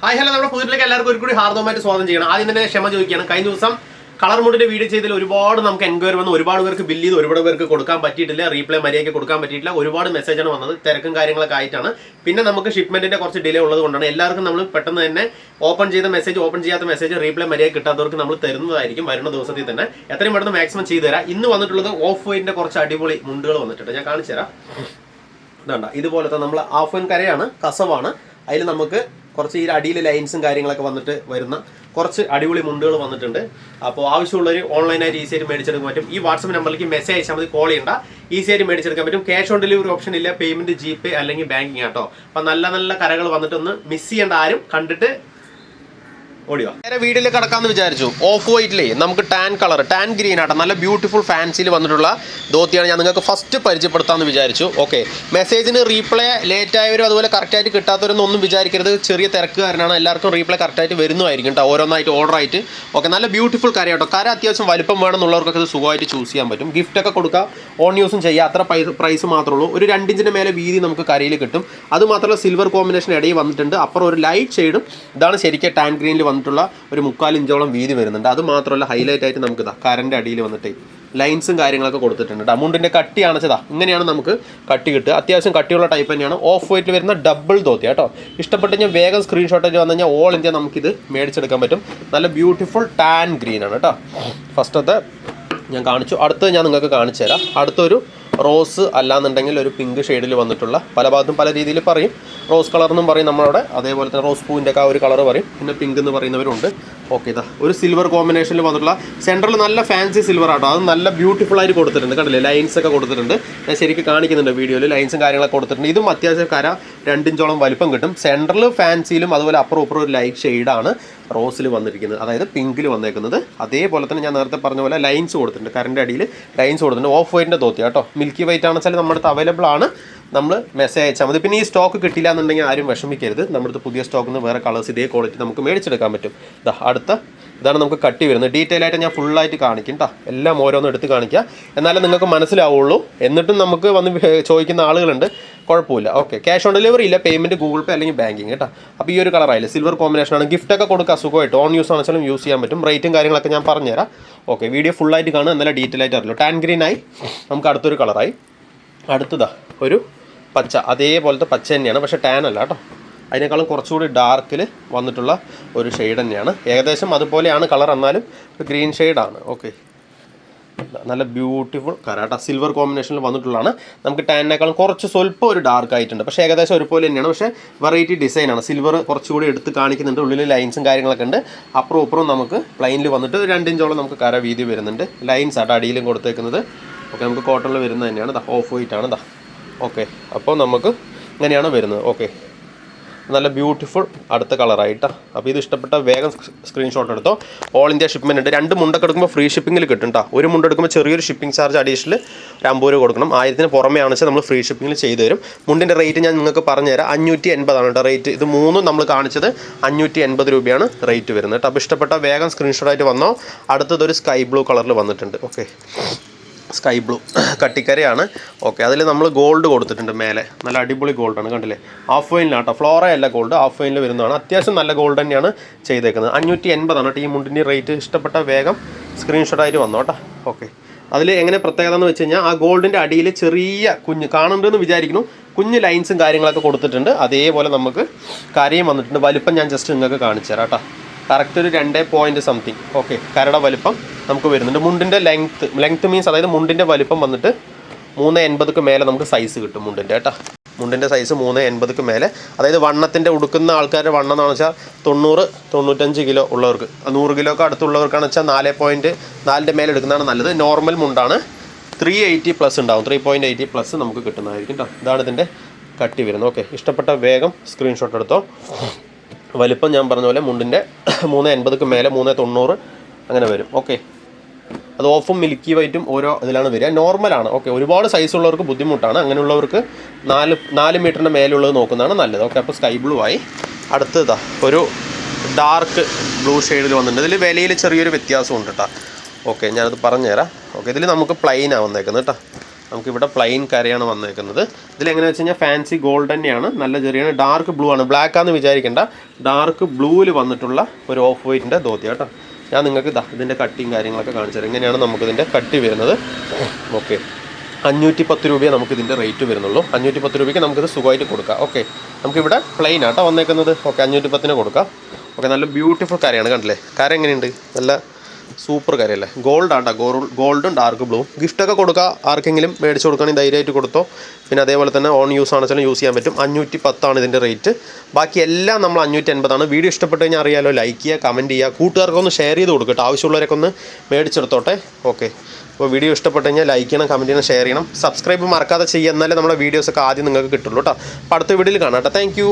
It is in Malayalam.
ഹായ് ഹലോ, നമ്മുടെ പുതിയതിലേക്ക് എല്ലാവർക്കും ഒരു കൂടി ഹാർദവമായിട്ട് സ്വാഗതം ചെയ്യണം. ആദ്യം തന്നെ ക്ഷമ ചോദിക്കുകയാണ്. കഴിഞ്ഞ ദിവസം കളർ മോഡിന്റെ വീഡിയോ ചെയ്തതിൽ ഒരുപാട് നമുക്ക് എൻക്വയറി വന്ന് ഒരുപാട് പേർക്ക് ബില്ല് ചെയ്ത് ഒരുപാട് പേർക്ക് കൊടുക്കാൻ പറ്റിയിട്ടില്ല, റീപ്ലൈ മര്യാദയ്ക്ക് കൊടുക്കാൻ പറ്റിയിട്ടില്ല. ഒരുപാട് മെസ്സേജാണ് വന്നത്, തിരക്കും കാര്യങ്ങളൊക്കെ ആയിട്ടാണ്. പിന്നെ നമുക്ക് ഷിപ്മെന്റിന്റെ കുറച്ച് ഡിലേ ഉള്ളത് കൊണ്ടാണ് എല്ലാവർക്കും നമ്മൾ പെട്ടെന്ന് തന്നെ ഓപ്പൺ ചെയ്ത മെസ്സേജ്, ഓപ്പൺ ചെയ്യാത്ത മെസ്സേജ് റീപ്ലൈ മര്യാദ കിട്ടാത്തവർക്ക് നമ്മൾ തരുന്നതായിരിക്കും വരുന്ന ദിവസത്തിൽ തന്നെ. എത്രയും പെട്ടെന്ന് മാക്സിമം ചെയ്തു തരാം. ഇന്ന് വന്നിട്ടുള്ളത് ഓഫ് വൈറ്റിന്റെ കുറച്ച് അടിപൊളി മുണ്ടുകൾ വന്നിട്ടുണ്ട്. ഞാൻ കാണിച്ചു തരാം. ഇതുണ്ട, ഇതുപോലത്തെ നമ്മൾ ഹാഫ് വൈൻ കരയാണ്, കസവാണ്. അതിൽ നമുക്ക് കുറച്ച് ഈ അടിയിൽ ലൈൻസും കാര്യങ്ങളൊക്കെ വന്നിട്ട് വരുന്ന കുറച്ച് അടിപൊളി മുണ്ടുകൾ വന്നിട്ടുണ്ട്. അപ്പോൾ ആവശ്യമുള്ളവർ ഓൺലൈനായിട്ട് ഈസിയായിട്ട് മേടിച്ചെടുക്കാൻ പറ്റും. ഈ വാട്സപ്പ് നമ്പറിലേക്ക് മെസ്സേജ് അയച്ചാൽ മതി, കോൾ ചെയ്യേണ്ട, ഈസിയായിട്ട് മേടിച്ചെടുക്കാൻ പറ്റും. ക്യാഷ് ഓൺ ഡെലിവറി ഓപ്ഷൻ ഇല്ല, പേയ്മെന്റ് ജിപേ അല്ലെങ്കിൽ ബാങ്കിങ് ആട്ടോ. അപ്പം നല്ല നല്ല കരകൾ വന്നിട്ടൊന്ന് മിസ് ചെയ്യേണ്ട ആരും, കണ്ടിട്ട് ഓടിയോ. നേരെ വീട്ടിലേക്ക് കടക്കാമെന്ന് വിചാരിച്ചു. ഓഫ് വൈറ്റിലേ നമുക്ക് ടാൻ കളർ, ടാൻ ഗ്രീൻ ആട്ടോ, നല്ല ബ്യൂട്ടിഫുൾ ഫാൻസിയിൽ വന്നിട്ടുള്ള ധോത്തിയാണ് ഞാൻ നിങ്ങൾക്ക് ഫസ്റ്റ് പരിചയപ്പെടുത്താമെന്ന് വിചാരിച്ചു. ഓക്കെ, മെസ്സേജിന് റീപ്ലൈ ലേറ്റ് ആയവരും അതുപോലെ കറക്റ്റായിട്ട് കിട്ടാത്തവരൊന്നും ഒന്നും വിചാരിക്കരുത്. ചെറിയ തിരക്കുകാരനാണ്, എല്ലാവർക്കും റീപ്ലൈ കറക്റ്റായിട്ട് വരുന്നതായിരിക്കും കേട്ടോ, ഓരോന്നായിട്ട് ഓർഡർ ആയിട്ട്. ഓക്കെ, നല്ല ബ്യൂട്ടിഫുൾ കര കേട്ടോ. കര അത്യാവശ്യം വലിപ്പം വേണമെന്നുള്ളവർക്കൊക്കെ ഇത് സുഖമായിട്ട് ചൂസ് ചെയ്യാൻ പറ്റും. ഗിഫ്റ്റൊക്കെ കൊടുക്കുക, ഓൺ യൂസും ചെയ്യുക. അത്ര പ്രൈസ് മാത്രമേ ഉള്ളൂ. ഒരു 2 ഇഞ്ചിൻ്റെ മേലെ വീതി നമുക്ക് കരയിൽ കിട്ടും. അതുമാത്രമല്ല സിൽവർ കോമ്പിനേഷൻ ഇടയിൽ വന്നിട്ടുണ്ട്. അപ്പുറം ഒരു ലൈറ്റ് ഷെയ്ഡും, ഇതാണ് ശരിക്കും ടാൻ ഗ്രീനിൽ വന്നിട്ടുള്ള ഒരു 3/4 ഇഞ്ചോളം വീതി വരുന്നുണ്ട്. അത് മാത്രമല്ല ഹൈലൈറ്റ് ആയിട്ട് നമുക്ക് ഇതാ കരൻ്റെ അടിയിൽ വന്നിട്ട് ലൈൻസും കാര്യങ്ങളൊക്കെ കൊടുത്തിട്ടുണ്ട്. അമൗണ്ടിൻ്റെ കട്ടിയാണ് ചെയ്താ, ഇങ്ങനെയാണ് നമുക്ക് കട്ടി കിട്ടുക. അത്യാവശ്യം കട്ടിയുള്ള ടൈപ്പ് തന്നെയാണ്. ഓഫ് വൈറ്റിൽ വരുന്ന ഡബിൾ ധോത്തി കേട്ടോ. ഇഷ്ടപ്പെട്ട് കഴിഞ്ഞാൽ വേഗം സ്ക്രീൻഷോട്ടായിട്ട് വന്നു കഴിഞ്ഞാൽ ഓൾ ഇന്ത്യ നമുക്കിത് മേടിച്ചെടുക്കാൻ പറ്റും. നല്ല ബ്യൂട്ടിഫുൾ ടാൻ ഗ്രീൻ ആണ് കേട്ടോ. ഫസ്റ്റത്തെ ഞാൻ കാണിച്ചു. അടുത്തത് ഞാൻ നിങ്ങൾക്ക് കാണിച്ചു തരാം. അടുത്തൊരു റോസ് അല്ലാന്നുണ്ടെങ്കിൽ ഒരു പിങ്ക് ഷെയ്ഡിൽ വന്നിട്ടുള്ള, പല ഭാഗത്തും പല രീതിയിൽ പറയും. റോസ് കളർ എന്നും പറയും നമ്മളവിടെ, അതേപോലെ തന്നെ റോസ് പൂവിൻ്റെ ഒക്കെ ആ ഒരു കളർ പറയും. പിന്നെ പിങ്ക് എന്ന് പറയുന്നവരുണ്ട്. ഓക്കെ, ഇതാ ഒരു സിൽവർ കോമ്പിനേഷനിൽ വന്നിട്ടുള്ള, സെൻറ്ററിൽ നല്ല ഫാൻസി സിൽവർ ആട്ടോ. അത് നല്ല ബ്യൂട്ടിഫുൾ ആയിട്ട് കൊടുത്തിട്ടുണ്ട്, കണ്ടില്ലേ, ലൈൻസ് ഒക്കെ കൊടുത്തിട്ടുണ്ട്. ഞാൻ ശരിക്കും കാണിക്കുന്നുണ്ട് വീഡിയോയിൽ, ലൈൻസും കാര്യങ്ങളൊക്കെ കൊടുത്തിട്ടുണ്ട്. ഇതും അത്യാവശ്യം കര 2 ഇഞ്ചോളം വലിപ്പം കിട്ടും. സെൻറ്ററിൽ ഫാൻസിയിലും അതുപോലെ അപ്പുറം ഇപ്പുറം ഒരു ലൈറ്റ് ഷെയ്ഡാണ് റോസിൽ വന്നിരിക്കുന്നത്, അതായത് പിങ്കിൽ വന്നേക്കുന്നത്. അതേപോലെ തന്നെ ഞാൻ നേരത്തെ പറഞ്ഞ പോലെ ലൈൻസ് കൊടുത്തിട്ടുണ്ട്, കരൻ്റെ അടിയിൽ ലൈൻസ് കൊടുത്തിട്ടുണ്ട്. ഓഫ് വൈറ്റിൻ്റെ ധോത്തി കേട്ടോ. മിൽക്കി വൈറ്റ് ആണെന്ന് വെച്ചാൽ നമ്മുടെ അടുത്ത് അവൈലബിൾ ആണ്, നമ്മൾ മെസ്സേജ് അയച്ചാൽ മതി. പിന്നെ ഈ സ്റ്റോക്ക് കിട്ടില്ല എന്നുണ്ടെങ്കിൽ ആരും വിഷമിക്കരുത്. നമ്മുടെ അടുത്ത് പുതിയ സ്റ്റോക്കിൽ നിന്ന് വേറെ കളേഴ്സ് ഇതേ ക്വാളിറ്റി നമുക്ക് മേടിച്ചെടുക്കാൻ പറ്റും. ഇതാണ് നമുക്ക് കട്ടി വരുന്നത്. ഡീറ്റെയിൽ ആയിട്ട് ഞാൻ ഫുള്ളായിട്ട് കാണിക്കും കേട്ടോ, എല്ലാം ഓരോന്നും എടുത്ത് കാണിക്കുക, എന്നാലേ നിങ്ങൾക്ക് മനസ്സിലാവുള്ളൂ. എന്നിട്ടും നമുക്ക് വന്ന് ചോദിക്കുന്ന ആളുകളുണ്ട്, കുഴപ്പമില്ല. ഓക്കെ, ക്യാഷ് ഓൺ ഡെലിവറി ഇല്ല, പേയ്മെൻറ്റ് ഗൂഗിൾ പേ അല്ലെങ്കിൽ ബാങ്കിങ് കേട്ടോ. അപ്പോൾ ഈ ഒരു കളറായില്ല, സിൽവർ കോമ്പിനേഷനാണ്. ഗിഫ്റ്റൊക്കെ കൊടുക്കുക സുഖമായിട്ട്, ഓൺ യൂസ് ആണെങ്കിലും യൂസ് ചെയ്യാൻ പറ്റും. റേറ്റും കാര്യങ്ങളൊക്കെ ഞാൻ പറഞ്ഞുതരാം. ഓക്കെ, വീഡിയോ ഫുള്ളായിട്ട് കാണുക, എന്നാലും ഡീറ്റെയിൽ ആയിട്ട് അറിയില്ല. ടാൻ ഗ്രീൻ ആയി, നമുക്ക് അടുത്തൊരു കളറായി. അടുത്തതാ ഒരു പച്ച, അതേപോലത്തെ പച്ച തന്നെയാണ്, പക്ഷേ ടാൻ അല്ല കേട്ടോ. അതിനേക്കാളും കുറച്ചുകൂടി ഡാർക്കിൽ വന്നിട്ടുള്ള ഒരു ഷെയ്ഡ് തന്നെയാണ്. ഏകദേശം അതുപോലെയാണ് കളർ, എന്നാലും ഒരു ഗ്രീൻ ഷെയ്ഡാണ്. ഓക്കെ, നല്ല ബ്യൂട്ടിഫുൾ കരാട്ട സിൽവർ കോമ്പിനേഷനിൽ വന്നിട്ടുള്ളതാണ്. നമുക്ക് ടാനിനേക്കാളും കുറച്ച് സ്വല്പം ഒരു ഡാർക്ക് ആയിട്ടുണ്ട്, പക്ഷേ ഏകദേശം ഒരുപോലെ തന്നെയാണ്. പക്ഷേ വെറൈറ്റി ഡിസൈനാണ്. സിൽവർ കുറച്ചുകൂടി എടുത്ത് കാണിക്കുന്നുണ്ട്, ഉള്ളിൽ ലൈൻസും കാര്യങ്ങളൊക്കെ ഉണ്ട്. അപ്പുറം ഇപ്പുറം നമുക്ക് പ്ലെയിനിൽ വന്നിട്ട് 2 ഇഞ്ചോളം നമുക്ക് കര വീതി വരുന്നുണ്ട്. ലൈൻസ് ആട്ടോ അടിയിലും കൊടുത്തേക്കുന്നത്. ഓക്കെ, നമുക്ക് കോട്ടണിൽ വരുന്നത് തന്നെയാണ്. ഓഫ് വൈറ്റ് ആണ്. ഓക്കെ, അപ്പോൾ നമുക്ക് ഇങ്ങനെയാണ് വരുന്നത്. ഓക്കെ, നല്ല ബ്യൂട്ടിഫുൾ അടുത്ത കളറായിട്ടാ. അപ്പോൾ ഇത് ഇഷ്ടപ്പെട്ട വേഗം സ്ക്രീൻഷോട്ട് എടുത്തോ. ഓൾ ഇന്ത്യ ഷിപ്മെൻറ്റ് ഉണ്ട്. 2 മുണ്ടൊക്കെ എടുക്കുമ്പോൾ ഫ്രീ ഷിപ്പിങ്ങിൽ കിട്ടും കേട്ടോ. ഒരു മുണ്ട് എടുക്കുമ്പോൾ ചെറിയൊരു ഷിപ്പിംഗ് ചാർജ് അഡീഷണൽ 50 രൂപ കൊടുക്കണം. 1000-ന് പുറമേ ആണെന്ന് വെച്ചാൽ നമ്മൾ ഫ്രീ ഷിപ്പിങ്ങിൽ ചെയ്തു തരും. മുണ്ടിൻ്റെ റേറ്റ് ഞാൻ നിങ്ങൾക്ക് പറഞ്ഞുതരാം. 580 ആണ് കേട്ടോ റേറ്റ്. ഇത് 3 നമ്മൾ കാണിച്ചത് 580 രൂപയാണ് റേറ്റ് വരുന്നത് കേട്ടോ. അപ്പോൾ ഇഷ്ടപ്പെട്ട വേഗം സ്ക്രീൻഷോട്ടായിട്ട് വന്നോ. അടുത്തതൊരു സ്കൈ ബ്ലൂ കളറിൽ വന്നിട്ടുണ്ട്. ഓക്കെ, സ്കൈ ബ്ലൂ കട്ടിക്കരയാണ്. ഓക്കെ, അതിൽ നമ്മൾ ഗോൾഡ് കൊടുത്തിട്ടുണ്ട് മേലെ, നല്ല അടിപൊളി ഗോൾഡാണ്, കണ്ടില്ലേ. ഹാഫ് വൈനിലാണ് കേട്ടോ, ഫ്ലോറ അല്ല ഗോൾഡ്, ഹാഫ് വൈനിൽ വരുന്നതാണ്. അത്യാവശ്യം നല്ല ഗോൾഡ് തന്നെയാണ് ചെയ്തേക്കുന്നത്. 580 ആണ് കേട്ടോ ഈ മുണ്ടിൻ്റെ റേറ്റ്. ഇഷ്ടപ്പെട്ട വേഗം സ്ക്രീൻഷോട്ടായിട്ട് വന്നോ കേട്ടോ. ഓക്കെ, അതിൽ എങ്ങനെ പ്രത്യേകത എന്ന് വെച്ച് കഴിഞ്ഞാൽ ആ ഗോൾഡിൻ്റെ അടിയിൽ ചെറിയ കുഞ്ഞ് കാണുന്നുണ്ടെന്ന് വിചാരിക്കുന്നു, കുഞ്ഞ് ലൈൻസും കാര്യങ്ങളൊക്കെ കൊടുത്തിട്ടുണ്ട്. അതേപോലെ നമുക്ക് കരയും വന്നിട്ടുണ്ട്. വലിപ്പം ഞാൻ ജസ്റ്റ് നിങ്ങൾക്ക് കാണിച്ചു തരാം കേട്ടോ. കറക്റ്റ് ഒരു 2 പോയിൻറ്റ് സംതിങ്. ഓക്കെ, കരയുടെ വലിപ്പം നമുക്ക് വരുന്നുണ്ട്. മുണ്ടിൻ്റെ ലെങ്ത്ത് മീൻസ് അതായത് മുണ്ടിൻ്റെ വലിപ്പം വന്നിട്ട് 380 മേലെ നമുക്ക് സൈസ് കിട്ടും മുണ്ടിൻ്റെ കേട്ടോ. മുണ്ടിൻ്റെ സൈസ് 380 മേലെ, അതായത് വണ്ണത്തിൻ്റെ ഉടുക്കുന്ന ആൾക്കാരുടെ വണ്ണം എന്ന് വെച്ചാൽ 90-95 കിലോ ഉള്ളവർക്ക്, 100 കിലോക്ക് അടുത്തുള്ളവർക്കാണെന്ന് വെച്ചാൽ 4.4 മേലെ എടുക്കുന്നതാണ് നല്ലത്. നോർമൽ മുണ്ടാണ് 380+ ഉണ്ടാവും, 3.80+ നമുക്ക് കിട്ടുന്നതായിരിക്കും കേട്ടോ. ഇതാണ് ഇതിൻ്റെ കട്ടി വരുന്നത്. ഓക്കെ, ഇഷ്ടപ്പെട്ട വേഗം സ്ക്രീൻഷോട്ട് എടുത്തോ. വലിപ്പം ഞാൻ പറഞ്ഞ പോലെ മുണ്ടിൻ്റെ 380 മേലെ 390 അങ്ങനെ വരും. ഓക്കെ, അത് ഓഫും മിൽക്കി വൈറ്റും ഓരോ ഇതിലാണ് വരിക. നോർമലാണ്. ഓക്കെ, ഒരുപാട് സൈസ് ഉള്ളവർക്ക് ബുദ്ധിമുട്ടാണ്. അങ്ങനെയുള്ളവർക്ക് 4 മീറ്ററിൻ്റെ മേലുള്ളത് നോക്കുന്നതാണ് നല്ലത്. ഓക്കെ, അപ്പോൾ സ്കൈ ബ്ലൂ ആയി. അടുത്തതാ ഒരു ഡാർക്ക് ബ്ലൂ ഷെയ്ഡിൽ വന്നിട്ടുണ്ട്. ഇതിൽ വിലയിൽ ചെറിയൊരു വ്യത്യാസമുണ്ട് കേട്ടോ. ഓക്കെ, ഞാനത് പറഞ്ഞുതരാം. ഓക്കെ, ഇതിൽ നമുക്ക് പ്ലെയിനാണ് വന്നേക്കുന്നത് കേട്ടോ. നമുക്കിവിടെ പ്ലെയിൻ കരയാണ് വന്നേക്കുന്നത്. ഇതിലെങ്ങനെയാണെന്ന് വെച്ച് കഴിഞ്ഞാൽ ഫാൻസി ഗോൾഡ് തന്നെയാണ്, നല്ല ചെറിയാണ്, ഡാർക്ക് ബ്ലൂ ആണ്, ബ്ലാക്ക് ആണെന്ന് വിചാരിക്കേണ്ട, ഡാർക്ക് ബ്ലൂവിൽ വന്നിട്ടുള്ള ഒരു ഓഫ് വൈറ്റിൻ്റെ ധോത്തി കേട്ടോ. ഞാൻ നിങ്ങൾക്ക് ഇതിൻ്റെ കട്ടിയും കാര്യങ്ങളൊക്കെ കാണിച്ചു തരാം. ഇങ്ങനെയാണ് നമുക്കിതിൻ്റെ കട്ടി വരുന്നത്. ഓക്കെ, 510 രൂപയെ നമുക്കിതിൻ്റെ റേറ്റ് വരുന്നുള്ളൂ. 510 രൂപയ്ക്ക് നമുക്കിത് സുഖമായിട്ട് കൊടുക്കാം. ഓക്കെ, നമുക്കിവിടെ പ്ലെയിൻ ആട്ടോ വന്നേക്കുന്നത്. ഓക്കെ, 510 കൊടുക്കാം. ഓക്കെ, നല്ല ബ്യൂട്ടിഫുൾ കരയാണ്, കണ്ടില്ലേ? കര എങ്ങനെയുണ്ട്? നല്ല സൂപ്പർ കരയല്ലേ? ഗോൾഡ് ആട്ടോ, ഗോൾഡും ഡാർക്ക് ബ്ലൂ. ഗിഫ്റ്റൊക്കെ കൊടുക്കുക, ആർക്കെങ്കിലും മേടിച്ച് കൊടുക്കുകയാണെങ്കിൽ ധൈര്യമായിട്ട് കൊടുത്തോ. പിന്നെ അതേപോലെ തന്നെ ഓൺ യൂസ് ആണെന്ന് യൂസ് ചെയ്യാൻ പറ്റും. 510 ഇതിൻ്റെ റേറ്റ്. ബാക്കി എല്ലാം നമ്മൾ 550. വീഡിയോ ഇഷ്ടപ്പെട്ട് കഴിഞ്ഞാൽ അറിയാലോ, ലൈക്ക് ചെയ്യുക, കമൻറ്റ് ചെയ്യുക, കൂട്ടുകാർക്കൊന്ന് ഷെയർ ചെയ്ത് കൊടുക്കട്ടെ, ആവശ്യമുള്ളവരൊക്കെ ഒന്ന് മേടിച്ചെടുത്തോട്ടെ. ഓക്കെ, അപ്പോൾ വീഡിയോ ഇഷ്ടപ്പെട്ട് കഴിഞ്ഞാൽ ലൈക്ക് ചെയ്യണം, കമൻറ്റ് ചെയ്യണം, ഷെയർ ചെയ്യണം, സബ്സ്ക്രൈബ് മറക്കാതെ ചെയ്യുക. എന്നാലേ നമ്മുടെ വീഡിയോസൊക്കെ ആദ്യം നിങ്ങൾക്ക് കിട്ടുള്ളൂ കേട്ടോ. അപ്പോൾ അടുത്ത വീഡിയോയിൽ കാണാം കേട്ടോ. താങ്ക്